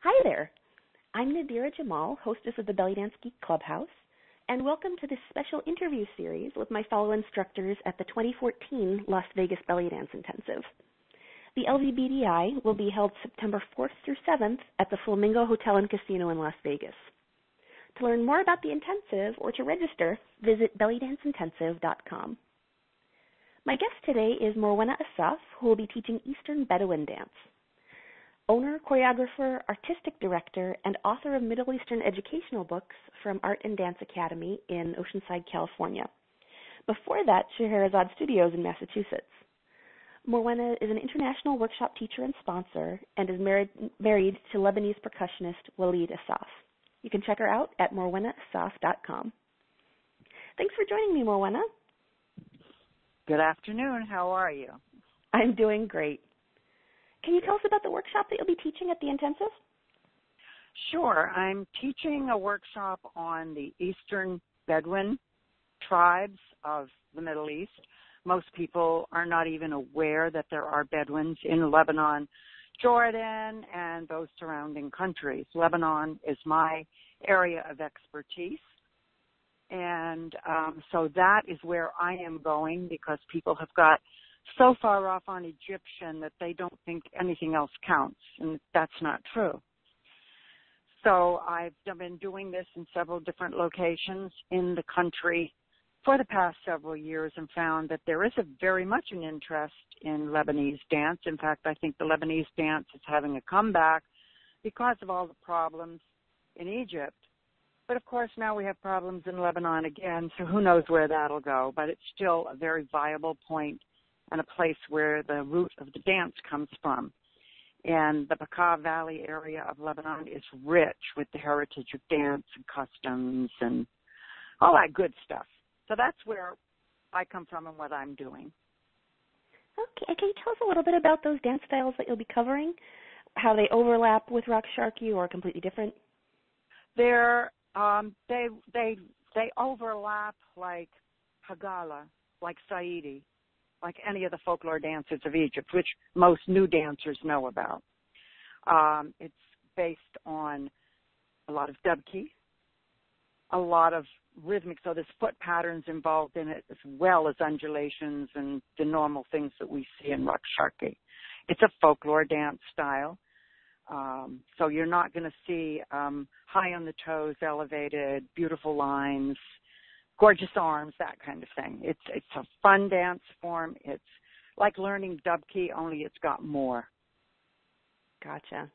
Hi there. I'm Nadira Jamal, hostess of the Belly Dance Geek Clubhouse, and welcome to this special interview series with my fellow instructors at the 2014 Las Vegas Belly Dance Intensive. The LVBDI will be held September 4th through 7th at the Flamingo Hotel and Casino in Las Vegas. To learn more about the intensive or to register, visit bellydanceintensive.com. My guest today is Morwenna Assaf, who will be teaching Eastern Bedouin dance. Owner, choreographer, artistic director, and author of Middle Eastern educational books from Art and Dance Academy in Oceanside, California. Before that, Scheherazade Studios in Massachusetts. Morwenna is an international workshop teacher and sponsor and is married to Lebanese percussionist Walid Assaf. You can check her out at morwennaassaf.com. Thanks for joining me, Morwenna. Good afternoon. How are you? I'm doing great. Can you tell us about the workshop that you'll be teaching at the intensive? Sure. I'm teaching a workshop on the Eastern Bedouin tribes of the Middle East. Most people are not even aware that there are Bedouins in Lebanon, Jordan, and those surrounding countries. Lebanon is my area of expertise. And so that is where I am going because people have got so far off on Egyptian that they don't think anything else counts, and that's not true. So I've been doing this in several different locations in the country for the past several years and found that there is very much an interest in Lebanese dance. In fact, I think the Lebanese dance is having a comeback because of all the problems in Egypt. But, of course, now we have problems in Lebanon again, so who knows where that'll go. But it's still a very viable point and a place where the root of the dance comes from. And the Bekaa Valley area of Lebanon is rich with the heritage of dance and customs and all that good stuff. So that's where I come from and what I'm doing. Okay. Can you tell us a little bit about those dance styles that you'll be covering, how they overlap with rock sharky or completely different? They overlap like Hagala, like Saidi, like any of the folklore dances of Egypt, which most new dancers know about. It's based on a lot of dubki, a lot of rhythmic, so there's foot patterns involved in it as well as undulations and the normal things that we see in rock sharky. It's a folklore dance style. So you're not going to see high on the toes, elevated, beautiful lines, gorgeous arms, that kind of thing. It's a fun dance form. It's like learning dubki, only it's got more. Gotcha.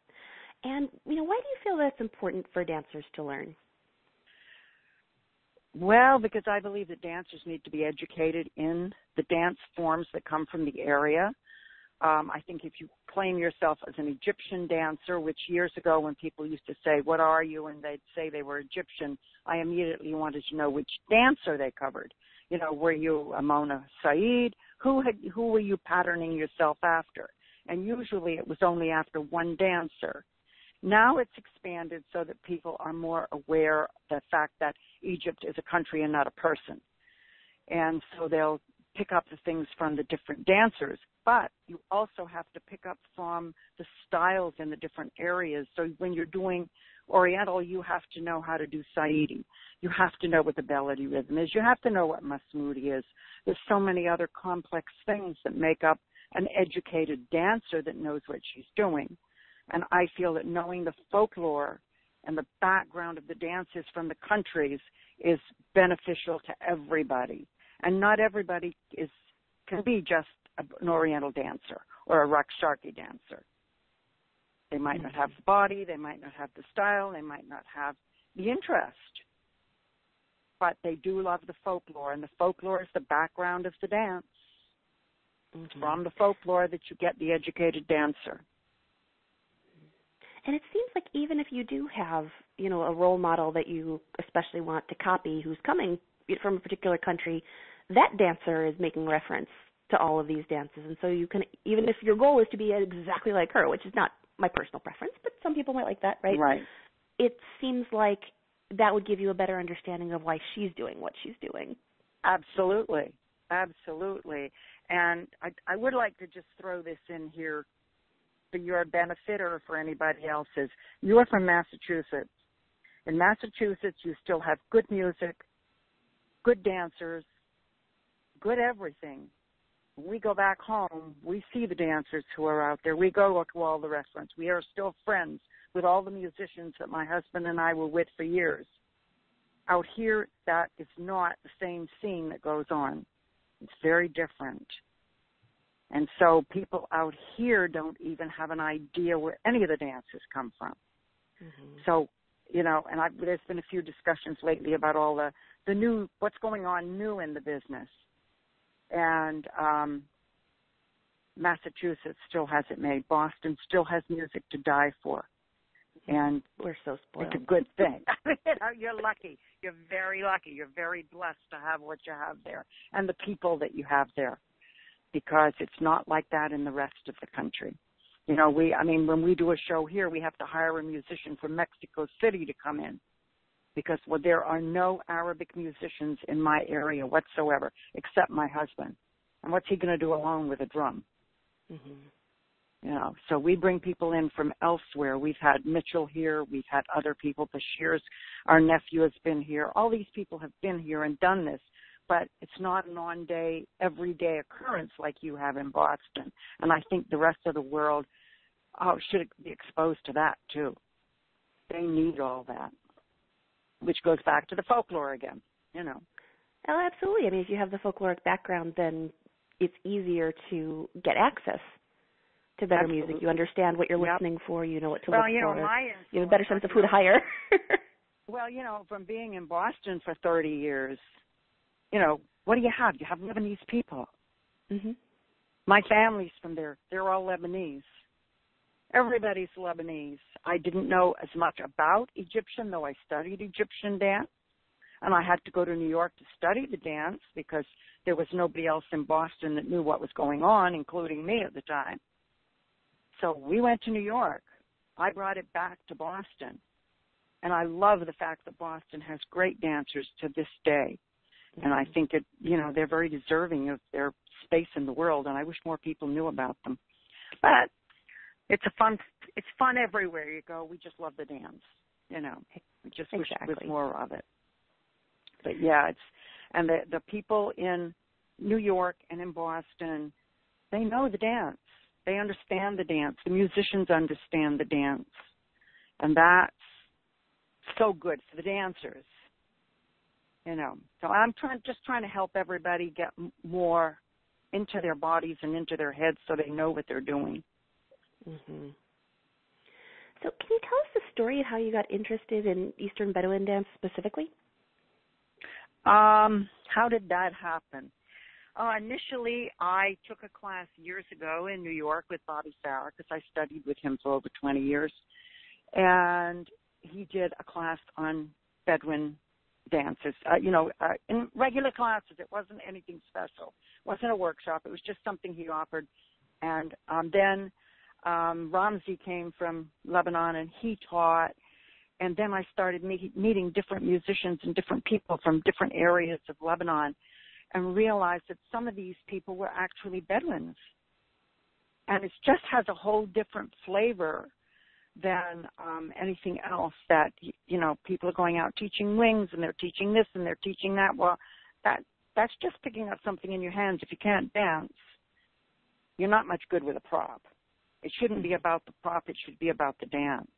And, why do you feel that's important for dancers to learn? Well, because I believe that dancers need to be educated in the dance forms that come from the area. I think if you claim yourself as an Egyptian dancer, which years ago when people used to say, what are you, and they'd say they were Egyptian, I immediately wanted to know which dancer they covered. Were you a Mona Said? Who were you patterning yourself after? And usually it was only after one dancer. Now it's expanded so that people are more aware of the fact that Egypt is a country and not a person. And so they'll pick up the things from the different dancers, but you also have to pick up from the styles in the different areas. So when you're doing Oriental, you have to know how to do Saidi. You have to know what the melody rhythm is. You have to know what Masmoudi is. There's so many other complex things that make up an educated dancer that knows what she's doing. And I feel that knowing the folklore and the background of the dances from the countries is beneficial to everybody. And not everybody can be just an Oriental dancer or a rock sharky dancer. They might not have the body, they might not have the style, they might not have the interest. But they do love the folklore, and the folklore is the background of the dance. It's from the folklore that you get the educated dancer. And it seems like even if you do have, a role model that you especially want to copy who's coming from a particular country, that dancer is making reference to all of these dances. And so you can, even if your goal is to be exactly like her, which is not my personal preference, but some people might like that, right? Right. It seems like that would give you a better understanding of why she's doing what she's doing. Absolutely. Absolutely. And I would like to just throw this in here for your benefit or for anybody else's. You are from Massachusetts. In Massachusetts, you still have good music, good dancers, good everything. When we go back home, we see the dancers who are out there. We go to all the restaurants. We are still friends with all the musicians that my husband and I were with for years. Out here, that is not the same scene that goes on. It's very different. And so people out here don't even have an idea where any of the dances come from. Mm-hmm. So, you know, and there's been a few discussions lately about all the new, what's going on new in the business. And Massachusetts still has it made. Boston still has music to die for. And we're so spoiled. It's a good thing. You know, you're lucky. You're very lucky. You're very blessed to have what you have there and the people that you have there, because it's not like that in the rest of the country. You know, when we do a show here, we have to hire a musician from Mexico City to come in, because there are no Arabic musicians in my area whatsoever, except my husband. And what's he going to do alone with a drum? Mm-hmm. You know, so we bring people in from elsewhere. We've had Mitchell here. We've had other people. Bashir's, our nephew, has been here. All these people have been here and done this, but it's not an on-day, everyday occurrence like you have in Boston. And I think the rest of the world should be exposed to that, too. They need all that, which goes back to the folklore again, you know. Oh, absolutely. I mean, if you have the folkloric background, then it's easier to get access to better Absolutely. music. You understand what you're listening for. You know what to look for. You know, you have a better sense of who to hire. Well, you know, from being in Boston for 30 years, you know, what do you have? You have Lebanese people. Mm-hmm. My family's from there. They're all Lebanese. Everybody's Lebanese. I didn't know as much about Egyptian, though I studied Egyptian dance. And I had to go to New York to study the dance because there was nobody else in Boston that knew what was going on, including me at the time. So we went to New York. I brought it back to Boston. And I love the fact that Boston has great dancers to this day. Mm-hmm. And I think they're very deserving of their space in the world, and I wish more people knew about them. But it's fun everywhere you go. We just love the dance, you know. We just wish there was more of it. But yeah, and the people in New York and in Boston, they know the dance. They understand the dance. The musicians understand the dance. And that's so good for the dancers, you know. So I'm just trying to help everybody get more into their bodies and into their heads so they know what they're doing. Mm-hmm. So can you tell us the story of how you got interested in Eastern Bedouin dance specifically? How did that happen? Initially, I took a class years ago in New York with Bobby Farah because I studied with him for over 20 years. And he did a class on Bedouin dances, in regular classes. It wasn't anything special. It wasn't a workshop. It was just something he offered. And then Ramzi came from Lebanon, and he taught. And then I started meeting different musicians and different people from different areas of Lebanon, and realized that some of these people were actually Bedouins. And it just has a whole different flavor than anything else that, you know, people are going out teaching wings, and they're teaching this and they're teaching that. Well, that's just picking up something in your hands. If you can't dance, you're not much good with a prop. It shouldn't be about the prop. It should be about the dance.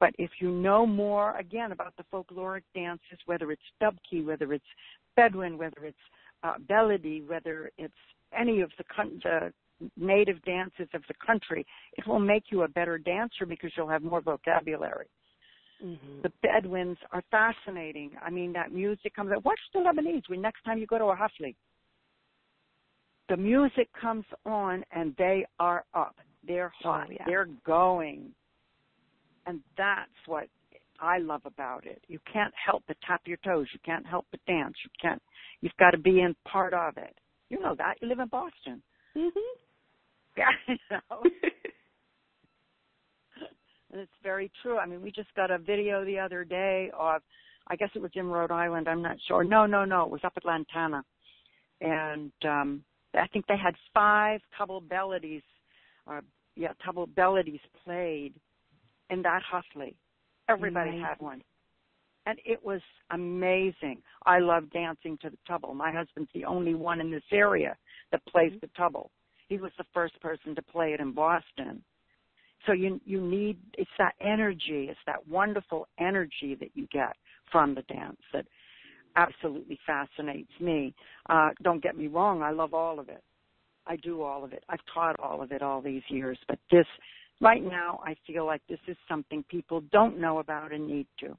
But if you know more, again, about the folkloric dances, whether it's Dubki, whether it's Bedouin, whether it's melody, whether it's any of the native dances of the country, it will make you a better dancer because you'll have more vocabulary. Mm-hmm. The Bedouins are fascinating. I mean, that music comes out. Watch the Lebanese next time you go to a hafli. The music comes on, and they are up. They're hot. Oh, yeah. They're going. And that's what I love about it. You can't help but tap your toes. You can't help but dance. You've got to be in part of it. You know that. You live in Boston. Mm-hmm. Yeah, I know. And it's very true. I mean, we just got a video the other day of, I guess it was in Rhode Island. I'm not sure. No. It was up at Lantana. And I think they had 5 couple melodies, melodies played in that hustly. Everybody had one. And it was amazing. I love dancing to the tubble. My husband's the only one in this area that plays the tubble. He was the first person to play it in Boston. So you need, it's that energy, it's that wonderful energy that you get from the dance that absolutely fascinates me. Don't get me wrong, I love all of it. I do all of it. I've taught all of it all these years. But this, right now, I feel like this is something people don't know about and need to.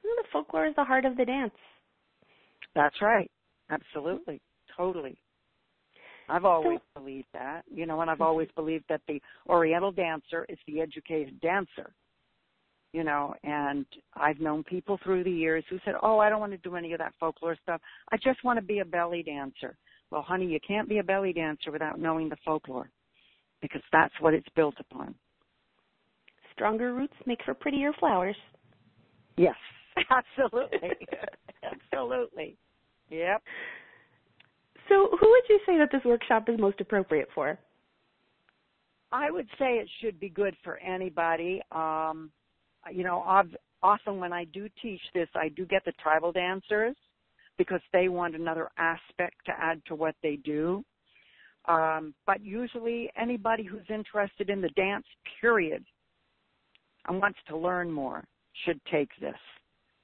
Well, the folklore is the heart of the dance. That's right. Absolutely. Totally. I've always believed that, and I've always believed that the Oriental dancer is the educated dancer, and I've known people through the years who said, oh, I don't want to do any of that folklore stuff. I just want to be a belly dancer. Well, honey, you can't be a belly dancer without knowing the folklore because that's what it's built upon. Stronger roots make for prettier flowers. Yes, absolutely. Absolutely. Yep. So who would you say that this workshop is most appropriate for? I would say it should be good for anybody. Often when I do teach this, I do get the tribal dancers because they want another aspect to add to what they do. But usually anybody who's interested in the dance, period, and wants to learn more should take this.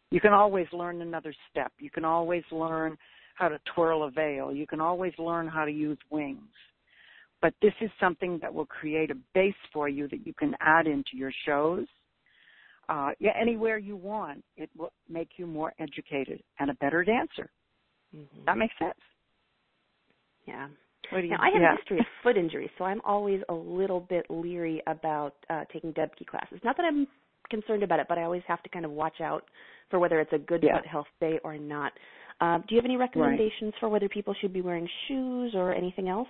You can always learn another step. You can always learn how to twirl a veil. You can always learn how to use wings. But this is something that will create a base for you that you can add into your shows. Anywhere you want, it will make you more educated and a better dancer. Mm-hmm. That makes sense? Yeah. Now, I have a history of foot injuries, so I'm always a little bit leery about taking Debke classes. Not that I'm concerned about it, but I always have to kind of watch out for whether it's a good foot health day or not. Do you have any recommendations for whether people should be wearing shoes or anything else?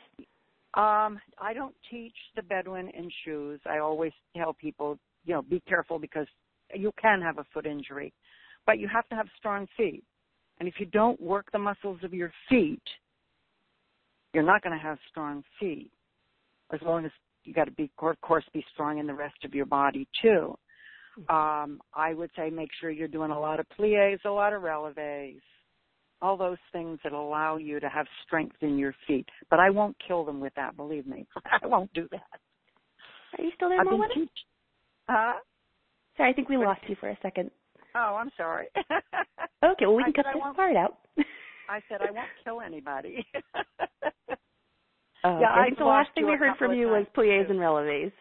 I don't teach the Bedouin in shoes. I always tell people, be careful because you can have a foot injury, but you have to have strong feet. And if you don't work the muscles of your feet, you're not going to have strong feet, as long as you got to be, of course, be strong in the rest of your body too. I would say make sure you're doing a lot of pliés, a lot of relevés, all those things that allow you to have strength in your feet. But I won't kill them with that, believe me. I won't do that. Are you still there, Morwenna? Sorry, I think we lost you for a second. Oh, I'm sorry. Okay, well, we can cut this part out. I said I won't kill anybody. I think the last thing we heard from you was pliés and relevés.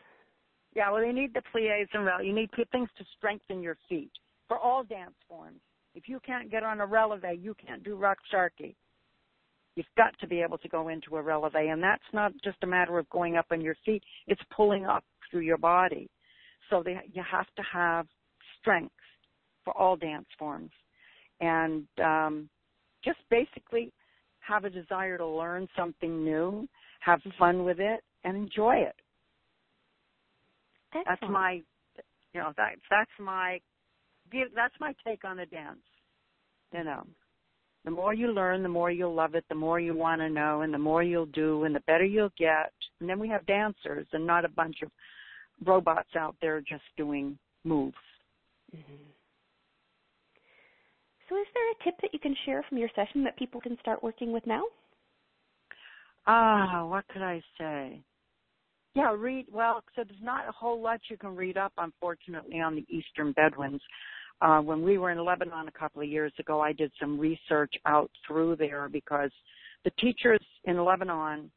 Yeah, well, you need the pliés and relevés. You need things to strengthen your feet for all dance forms. If you can't get on a releve, you can't do Rakshaki. You've got to be able to go into a releve, and that's not just a matter of going up on your feet. It's pulling up through your body. So you have to have strength for all dance forms. And just basically have a desire to learn something new, have fun with it, and enjoy it. Excellent. That's my take on the dance. The more you learn, the more you'll love it, the more you want to know, and the more you'll do, and the better you'll get. And then we have dancers and not a bunch of robots out there just doing moves. Mm-hmm. So is there a tip that you can share from your session that people can start working with now? What could I say? Yeah, so there's not a whole lot you can read up, unfortunately, on the Eastern Bedouins. When we were in Lebanon a couple of years ago, I did some research out through there because the teachers in Lebanon,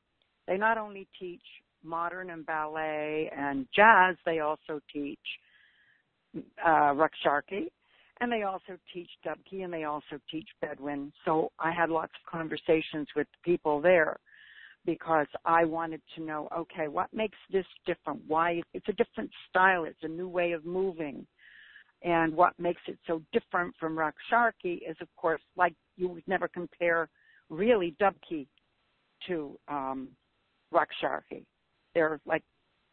they not only teach modern and ballet and jazz, they also teach Rakshaki, and they also teach Debke, and they also teach Bedouin. So I had lots of conversations with people there because I wanted to know, okay, what makes this different? Why? It's a different style. It's a new way of moving. And what makes it so different from Rakshaki is, of course, like you would never compare really Debke to Rakshaki. They're like,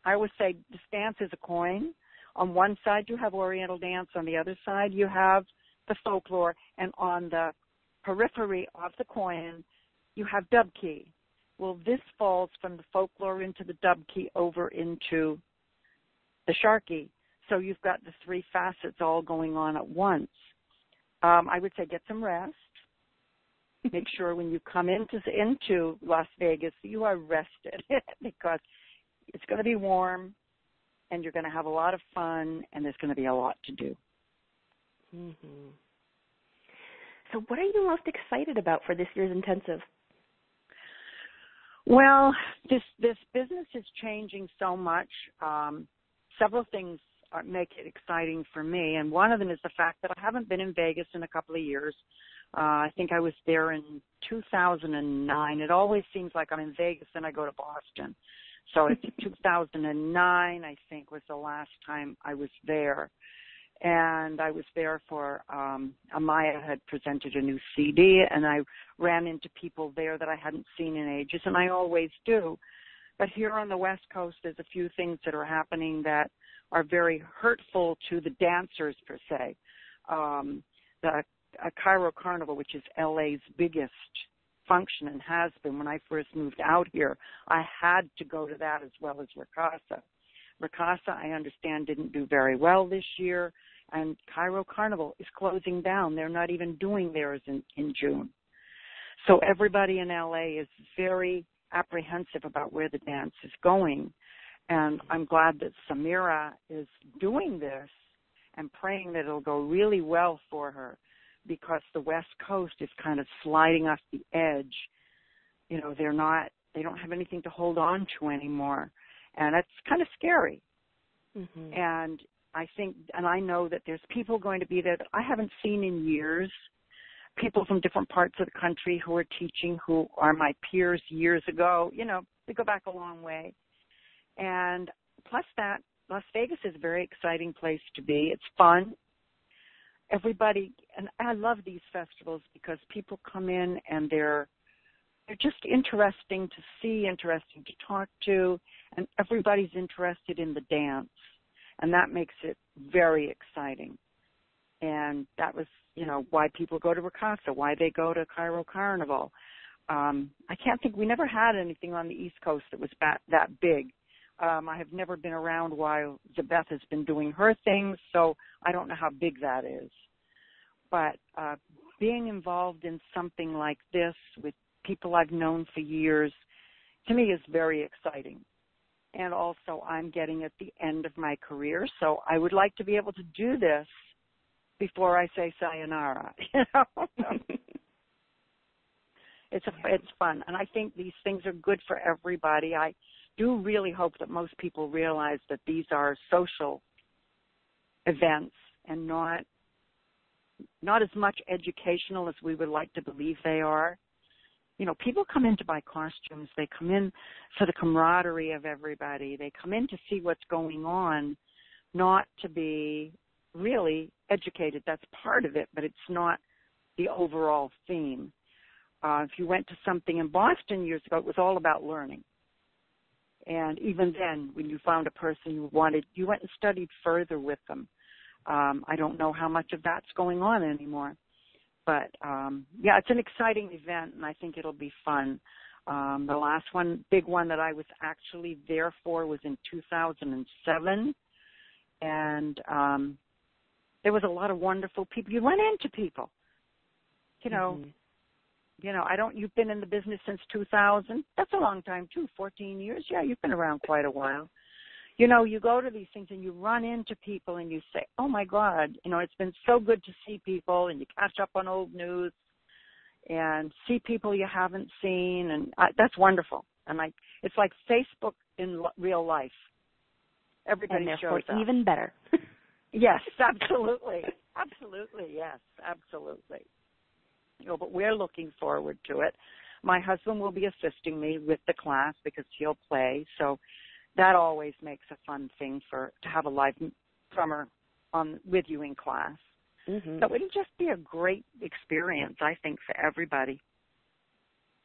I always say this dance is a coin. On one side you have Oriental dance, on the other side you have the folklore, and on the periphery of the coin you have Debke. Well, this falls from the folklore into the dub key over into the sharky. So you've got the three facets all going on at once. I would say get some rest. Make sure when you come into Las Vegas, you are rested because it's going to be warm and you're going to have a lot of fun and there's going to be a lot to do. Mm-hmm. So what are you most excited about for this year's intensive? Well, this business is changing so much. Several things make it exciting for me, and one of them is the fact that I haven't been in Vegas in a couple of years. I think I was there in 2009. It always seems like I'm in Vegas and I go to Boston. So it's 2009, I think, was the last time I was there. And I was there for Amaya had presented a new CD, and I ran into people there that I hadn't seen in ages, and I always do. But here on the West Coast, there's a few things that are happening that are very hurtful to the dancers, per se. The Cairo Carnival, which is LA's biggest function and has been. When I first moved out here, I had to go to that as well as Ricasa. Ricasa, I understand, didn't do very well this year, and Cairo Carnival is closing down. They're not even doing theirs in June. So everybody in LA is very apprehensive about where the dance is going, and I'm glad that Samira is doing this and praying that it'll go really well for her, because the West Coast is kind of sliding off the edge. You know, they don't have anything to hold on to anymore. And that's kind of scary. Mm-hmm. And I think, and I know that there's people going to be there that I haven't seen in years, people from different parts of the country who are teaching, who are my peers years ago. You know, they go back a long way. And plus that, Las Vegas is a very exciting place to be. It's fun. Everybody, and I love these festivals because people come in and they're just interesting to see, interesting to talk to, and everybody's interested in the dance, and that makes it very exciting. And that was, you know, why people go to Ricasa, why they go to Cairo Carnival. I can't think, we never had anything on the East Coast that was that big. I have never been around while Zabeth has been doing her things, so I don't know how big that is. But being involved in something like this with people I've known for years, to me is very exciting. And also I'm getting at the end of my career, so I would like to be able to do this before I say sayonara. You know? It's fun, and I think these things are good for everybody. I do really hope that most people realize that these are social events and not as much educational as we would like to believe they are. You know, people come in to buy costumes. They come in for the camaraderie of everybody. They come in to see what's going on, not to be really educated. That's part of it, but it's not the overall theme. If you went to something in Boston years ago, it was all about learning. And even then, when you found a person you wanted, you went and studied further with them. I don't know how much of that's going on anymore. But, yeah, it's an exciting event, and I think it'll be fun. The last one, big one that I was actually there for was in 2007. And there was a lot of wonderful people. You run into people. You know, you've been in the business since 2000. That's a long time, too, 14 years. Yeah, you've been around quite a while. You know, you go to these things and you run into people and you say, oh, my God, you know, it's been so good to see people, and you catch up on old news and see people you haven't seen, and that's wonderful. And it's like Facebook in real life. Everybody and shows up. Even better. Yes, absolutely. Absolutely, yes, absolutely. You know, but we're looking forward to it. My husband will be assisting me with the class because he'll play, so that always makes a fun thing to have a live drummer with you in class. Mm-hmm. So it'll just be a great experience, I think, for everybody.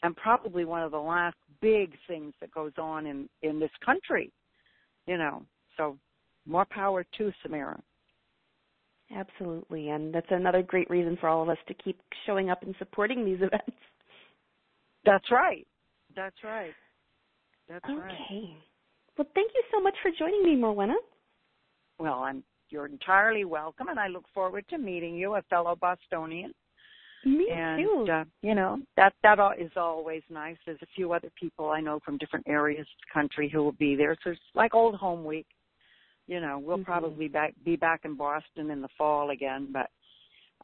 And probably one of the last big things that goes on in this country, you know. So more power to Samira. Absolutely, and that's another great reason for all of us to keep showing up and supporting these events. That's right. That's right. That's right. Okay. Well, thank you so much for joining me, Morwenna. Well, you're entirely welcome, and I look forward to meeting you, a fellow Bostonian. Me And, too. that is always nice. There's a few other people I know from different areas of the country who will be there. So it's like old home week. We'll probably be back in Boston in the fall again, but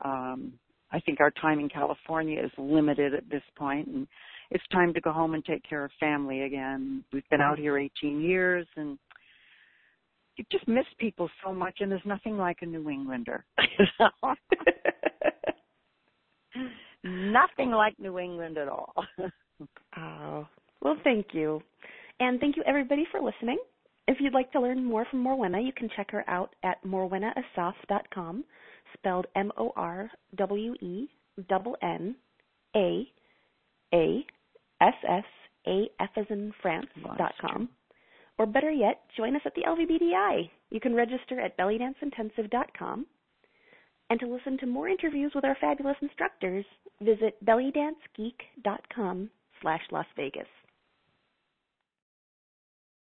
I think our time in California is limited at this point, and it's time to go home and take care of family again. We've been out here 18 years, and you just miss people so much, and there's nothing like a New Englander. Nothing like New England at all. Oh, well, thank you. And thank you, everybody, for listening. If you'd like to learn more from Morwenna, you can check her out at morwennaassaf.com, spelled MORWENNAASSAF as in France.com. Or better yet, join us at the LVBDI. You can register at bellydanceintensive.com. And to listen to more interviews with our fabulous instructors, visit bellydancegeek.com/Las Vegas.